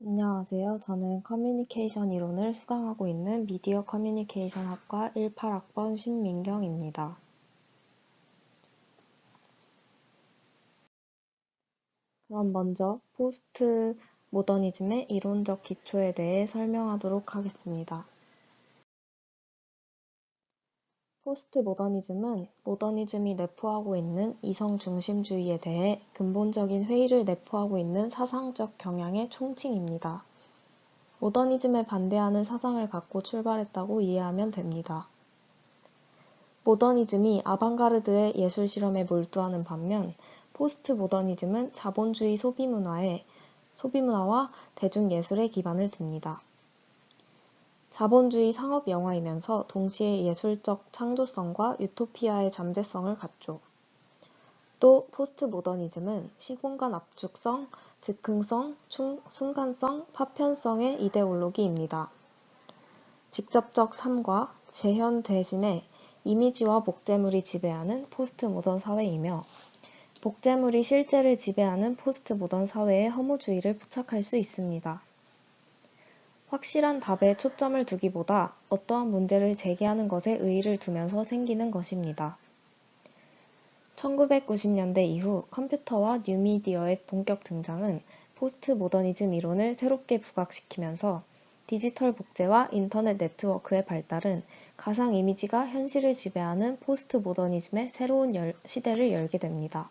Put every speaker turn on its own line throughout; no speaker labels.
안녕하세요. 저는 커뮤니케이션 이론을 수강하고 있는 미디어 커뮤니케이션 학과 18학번 신민경입니다. 그럼 먼저 포스트 모더니즘의 이론적 기초에 대해 설명하도록 하겠습니다. 포스트 모더니즘은 모더니즘이 내포하고 있는 이성 중심주의에 대해 근본적인 회의를 내포하고 있는 사상적 경향의 총칭입니다. 모더니즘에 반대하는 사상을 갖고 출발했다고 이해하면 됩니다. 모더니즘이 아방가르드의 예술 실험에 몰두하는 반면 포스트 모더니즘은 자본주의 소비문화와 대중예술에 기반을 둡니다. 자본주의 상업 영화이면서 동시에 예술적 창조성과 유토피아의 잠재성을 갖죠. 또 포스트 모더니즘은 시공간 압축성, 즉흥성, 순간성, 파편성의 이데올로기입니다. 직접적 삶과 재현 대신에 이미지와 복제물이 지배하는 포스트 모던 사회이며 복제물이 실제를 지배하는 포스트 모던 사회의 허무주의를 포착할 수 있습니다. 확실한 답에 초점을 두기보다 어떠한 문제를 제기하는 것에 의의를 두면서 생기는 것입니다. 1990년대 이후 컴퓨터와 뉴미디어의 본격 등장은 포스트 모더니즘 이론을 새롭게 부각시키면서 디지털 복제와 인터넷 네트워크의 발달은 가상 이미지가 현실을 지배하는 포스트 모더니즘의 새로운 시대를 열게 됩니다.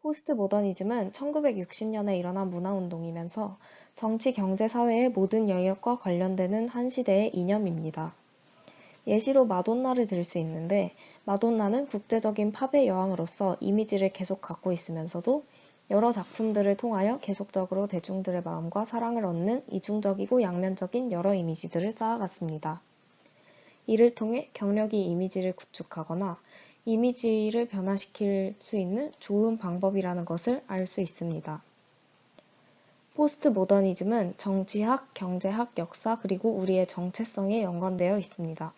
포스트 모더니즘은 1960년에 일어난 문화운동이면서 정치, 경제, 사회의 모든 영역과 관련되는 한 시대의 이념입니다. 예시로 마돈나를 들 수 있는데 마돈나는 국제적인 팝의 여왕으로서 이미지를 계속 갖고 있으면서도 여러 작품들을 통하여 계속적으로 대중들의 마음과 사랑을 얻는 이중적이고 양면적인 여러 이미지들을 쌓아갔습니다. 이를 통해 경력이 이미지를 구축하거나 이미지를 변화시킬 수 있는 좋은 방법이라는 것을 알 수 있습니다. 포스트 모더니즘은 정치학, 경제학, 역사 그리고 우리의 정체성에 연관되어 있습니다.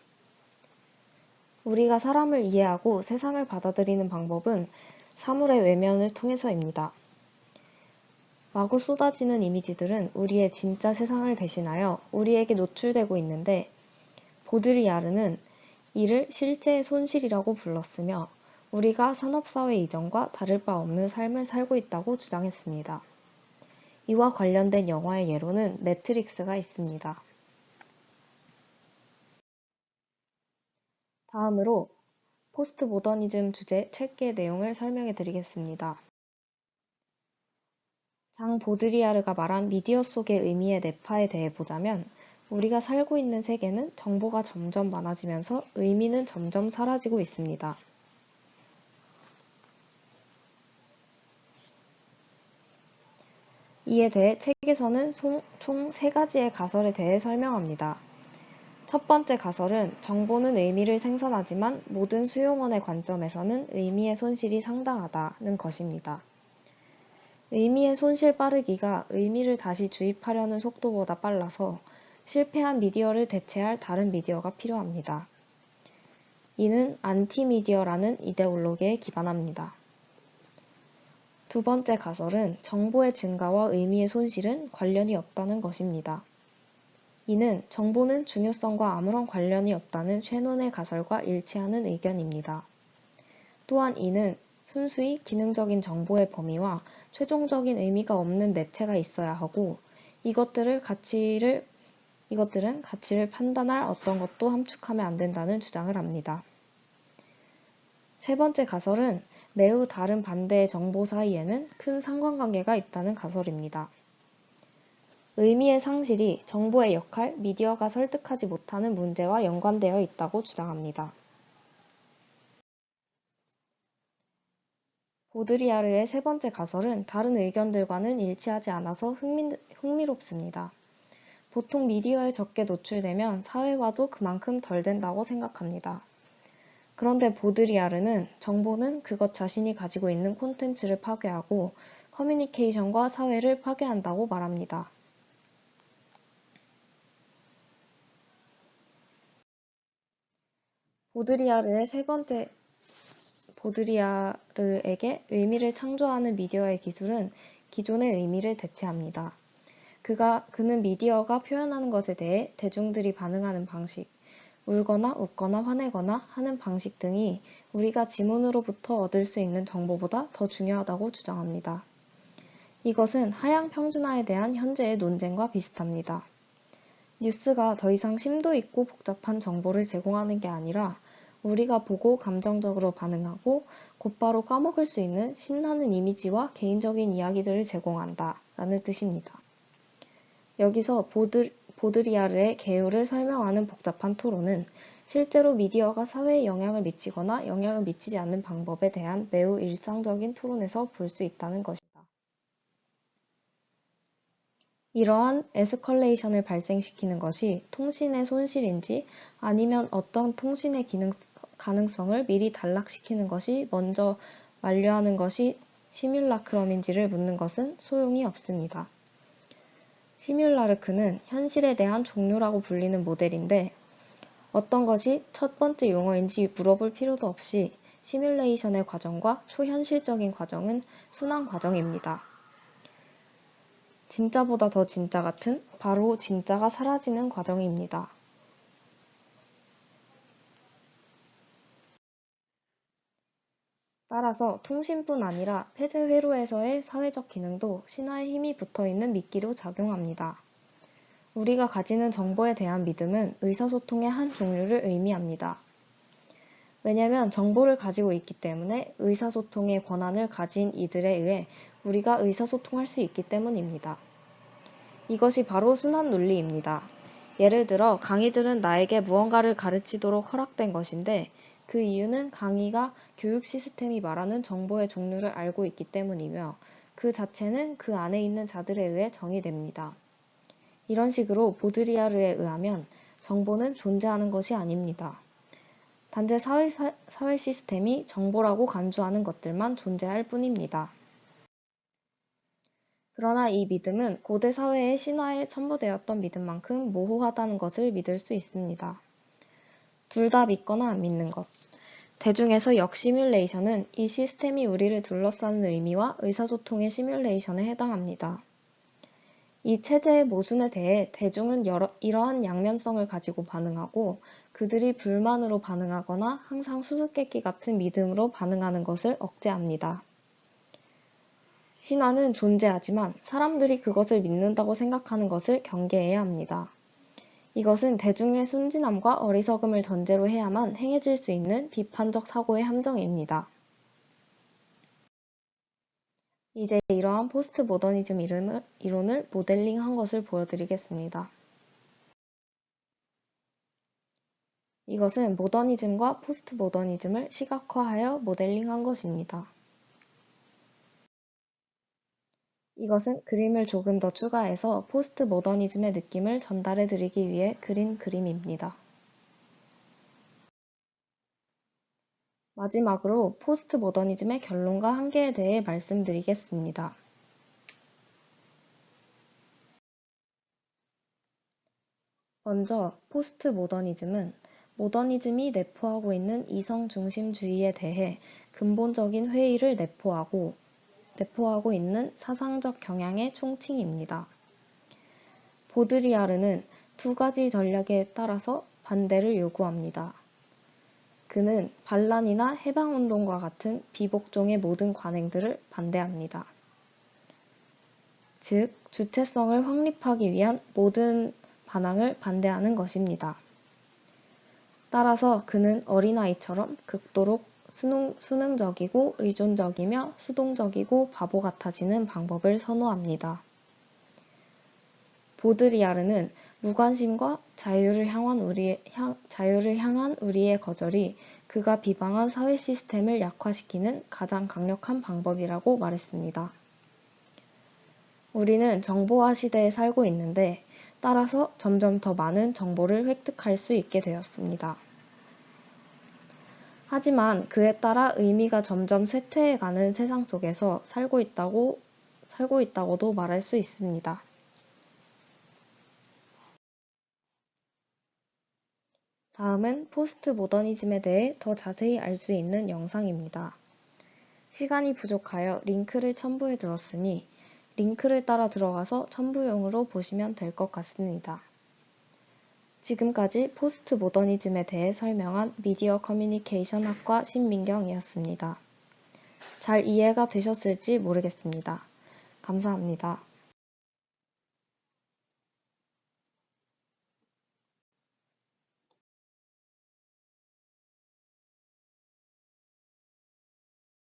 우리가 사람을 이해하고 세상을 받아들이는 방법은 사물의 외면을 통해서입니다. 마구 쏟아지는 이미지들은 우리의 진짜 세상을 대신하여 우리에게 노출되고 있는데 보드리아르는 이를 실제의 손실이라고 불렀으며 우리가 산업사회 이전과 다를 바 없는 삶을 살고 있다고 주장했습니다. 이와 관련된 영화의 예로는 매트릭스가 있습니다. 다음으로 포스트 모더니즘 주제 책의 내용을 설명해 드리겠습니다. 장 보드리아르가 말한 미디어 속의 의미의 내파에 대해 보자면 우리가 살고 있는 세계는 정보가 점점 많아지면서 의미는 점점 사라지고 있습니다. 이에 대해 책에서는 총 3가지의 가설에 대해 설명합니다. 첫 번째 가설은 정보는 의미를 생산하지만 모든 수용원의 관점에서는 의미의 손실이 상당하다는 것입니다. 의미의 손실 빠르기가 의미를 다시 주입하려는 속도보다 빨라서 실패한 미디어를 대체할 다른 미디어가 필요합니다. 이는 안티미디어라는 이데올로기에 기반합니다. 두 번째 가설은 정보의 증가와 의미의 손실은 관련이 없다는 것입니다. 이는 정보는 중요성과 아무런 관련이 없다는 쉐논의 가설과 일치하는 의견입니다. 또한 이는 순수히 기능적인 정보의 범위와 최종적인 의미가 없는 매체가 있어야 하고 이것들은 가치를 판단할 어떤 것도 함축하면 안 된다는 주장을 합니다. 세 번째 가설은 매우 다른 반대의 정보 사이에는 큰 상관관계가 있다는 가설입니다. 의미의 상실이 정보의 역할, 미디어가 설득하지 못하는 문제와 연관되어 있다고 주장합니다. 보드리아르의 세 번째 가설은 다른 의견들과는 일치하지 않아서 흥미롭습니다. 보통 미디어에 적게 노출되면 사회화도 그만큼 덜 된다고 생각합니다. 그런데 보드리아르는 정보는 그것 자신이 가지고 있는 콘텐츠를 파괴하고 커뮤니케이션과 사회를 파괴한다고 말합니다. 보드리아르에게 의미를 창조하는 미디어의 기술은 기존의 의미를 대체합니다. 그는 미디어가 표현하는 것에 대해 대중들이 반응하는 방식, 울거나 웃거나 화내거나 하는 방식 등이 우리가 지문으로부터 얻을 수 있는 정보보다 더 중요하다고 주장합니다. 이것은 하향 평준화에 대한 현재의 논쟁과 비슷합니다. 뉴스가 더 이상 심도 있고 복잡한 정보를 제공하는 게 아니라 우리가 보고 감정적으로 반응하고 곧바로 까먹을 수 있는 신나는 이미지와 개인적인 이야기들을 제공한다 라는 뜻입니다. 여기서 보드리아르의 개요를 설명하는 복잡한 토론은 실제로 미디어가 사회에 영향을 미치거나 영향을 미치지 않는 방법에 대한 매우 일상적인 토론에서 볼 수 있다는 것이다. 이러한 에스컬레이션을 발생시키는 것이 통신의 손실인지 아니면 어떤 통신의 가능성을 미리 단락시키는 것이 먼저 완료하는 것이 시뮬라크럼인지를 묻는 것은 소용이 없습니다. 시뮬라크는 현실에 대한 종료라고 불리는 모델인데 어떤 것이 첫 번째 용어인지 물어볼 필요도 없이 시뮬레이션의 과정과 초현실적인 과정은 순환 과정입니다. 진짜보다 더 진짜 같은 바로 진짜가 사라지는 과정입니다. 따라서 통신뿐 아니라 폐쇄 회로에서의 사회적 기능도 신화에 힘이 붙어있는 미끼로 작용합니다. 우리가 가지는 정보에 대한 믿음은 의사소통의 한 종류를 의미합니다. 왜냐하면 정보를 가지고 있기 때문에 의사소통의 권한을 가진 이들에 의해 우리가 의사소통할 수 있기 때문입니다. 이것이 바로 순환 논리입니다. 예를 들어 강의들은 나에게 무언가를 가르치도록 허락된 것인데 그 이유는 강의가 교육 시스템이 말하는 정보의 종류를 알고 있기 때문이며 그 자체는 그 안에 있는 자들에 의해 정의됩니다. 이런 식으로 보드리아르에 의하면 정보는 존재하는 것이 아닙니다. 단지 사회 시스템이 정보라고 간주하는 것들만 존재할 뿐입니다. 그러나 이 믿음은 고대 사회의 신화에 첨부되었던 믿음만큼 모호하다는 것을 믿을 수 있습니다. 둘 다 믿거나 안 믿는 것. 대중에서 역시뮬레이션은 이 시스템이 우리를 둘러싸는 의미와 의사소통의 시뮬레이션에 해당합니다. 이 체제의 모순에 대해 대중은 이러한 양면성을 가지고 반응하고 그들이 불만으로 반응하거나 항상 수수께끼 같은 믿음으로 반응하는 것을 억제합니다. 신화는 존재하지만 사람들이 그것을 믿는다고 생각하는 것을 경계해야 합니다. 이것은 대중의 순진함과 어리석음을 전제로 해야만 행해질 수 있는 비판적 사고의 함정입니다. 이제 이러한 포스트 모더니즘 이론을 모델링한 것을 보여드리겠습니다. 이것은 모더니즘과 포스트 모더니즘을 시각화하여 모델링한 것입니다. 이것은 그림을 조금 더 추가해서 포스트 모더니즘의 느낌을 전달해 드리기 위해 그린 그림입니다. 마지막으로 포스트 모더니즘의 결론과 한계에 대해 말씀드리겠습니다. 먼저 포스트 모더니즘은 모더니즘이 내포하고 있는 이성중심주의에 대해 근본적인 회의를 내포하고 있는 사상적 경향의 총칭입니다. 보드리아르는 두 가지 전략에 따라서 반대를 요구합니다. 그는 반란이나 해방운동과 같은 비복종의 모든 관행들을 반대합니다. 즉, 주체성을 확립하기 위한 모든 반항을 반대하는 것입니다. 따라서 그는 어린아이처럼 극도로 수능적이고 의존적이며 수동적이고 바보 같아지는 방법을 선호합니다. 보드리아르는 무관심과 자유를 향한 우리의 거절이 그가 비방한 사회 시스템을 약화시키는 가장 강력한 방법이라고 말했습니다. 우리는 정보화 시대에 살고 있는데 따라서 점점 더 많은 정보를 획득할 수 있게 되었습니다. 하지만 그에 따라 의미가 점점 쇠퇴해가는 세상 속에서 살고 있다고도 말할 수 있습니다. 다음은 포스트 모더니즘에 대해 더 자세히 알 수 있는 영상입니다. 시간이 부족하여 링크를 첨부해 두었으니 링크를 따라 들어가서 첨부용으로 보시면 될 것 같습니다. 지금까지 포스트 모더니즘에 대해 설명한 미디어 커뮤니케이션 학과 신민경이었습니다. 잘 이해가 되셨을지 모르겠습니다. 감사합니다.